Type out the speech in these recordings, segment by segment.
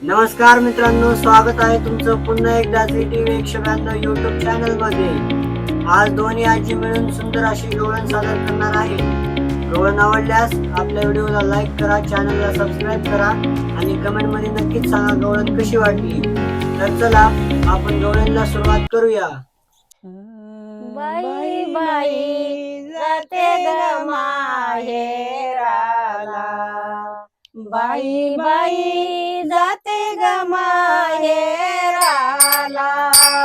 नमस्कार मित्रांनो, स्वागत आहे तुमचं पुन्हा एकदा झी टीव्ही 192 युट्यूब चॅनल मध्ये। आज दोन्ही आजी मिळून सुंदर अशी गवळण सादर करणार आहे। गवळण आवडल्यास आपल्या व्हिडिओला लाईक करा, चॅनलला सबस्क्राइब करा आणि कमेंट मध्ये नक्कीच सांगा गवळण कशी वाटली। तर चला आपण गवळणला सुरुवात करूया। बाई बाई जाते ग माहेराला, बाई बाई जाते ग माहेराला,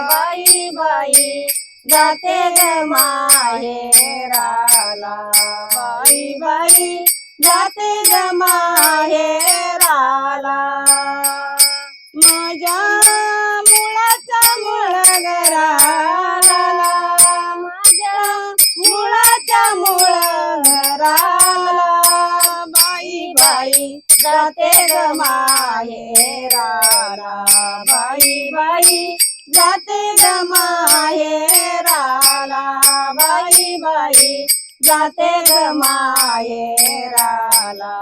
बाई बाई जाते ग माहेराला, बाई बाई जाते ग माहेराला। माझ्या मुळाचा मुळ घराला, माझ्या मुळाच्या मुळ घराला, बाई बाई जाते ग माहेराला, बाई बाई जाते ग माहेराला, बाई बाई जाते ग माहेराला,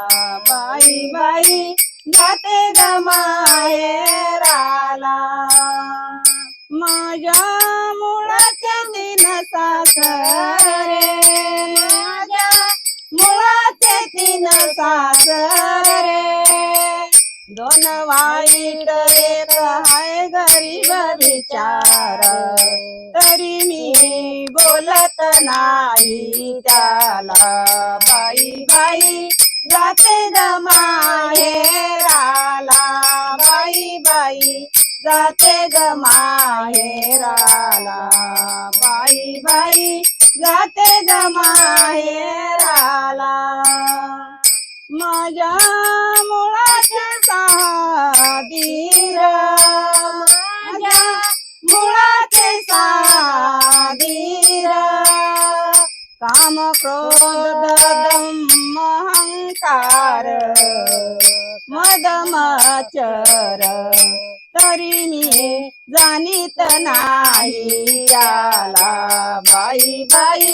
बाई बाई जाते ग माहेराला। माझ्या मुळाचे तीन सासरे, माझ्या मुळाचे तीन सासरे, दोन वाईट एक हाय गरीब बिचार, तरी मी बोलत नाही त्याला, बाई बाई जाते ग माहेराला, बाई बाई जाते ग माहेराला, बाई बाई जाते ग माहेराला। माझ्या मुळाचे सहा दीर, माझ्या मुळाचे सहा दीर, काम क्रोध दम अहंकार मद मचर, तरी मी जाणीत नाही याला, बाई बाई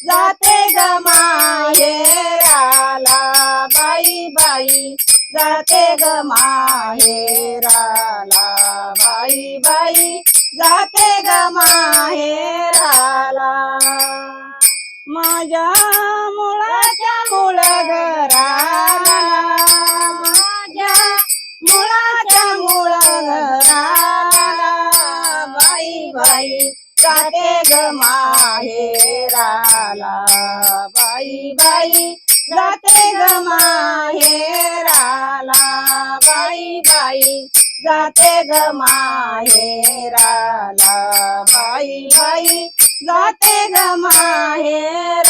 जाते ग माहेराला, बाई बाई जाते ग माहेराला, बाई बाई जाते ग माहेराला। माझ्या मुळाच्या मुळ घराला, माझ्या मुळाच्या मुळ घराला, बाई बाई जाते ग माहेराला, बाई बाई जाते ग माहेराला, बाई बाई जाते ग माहेराला, बाई बाई जाते ग माहेराला।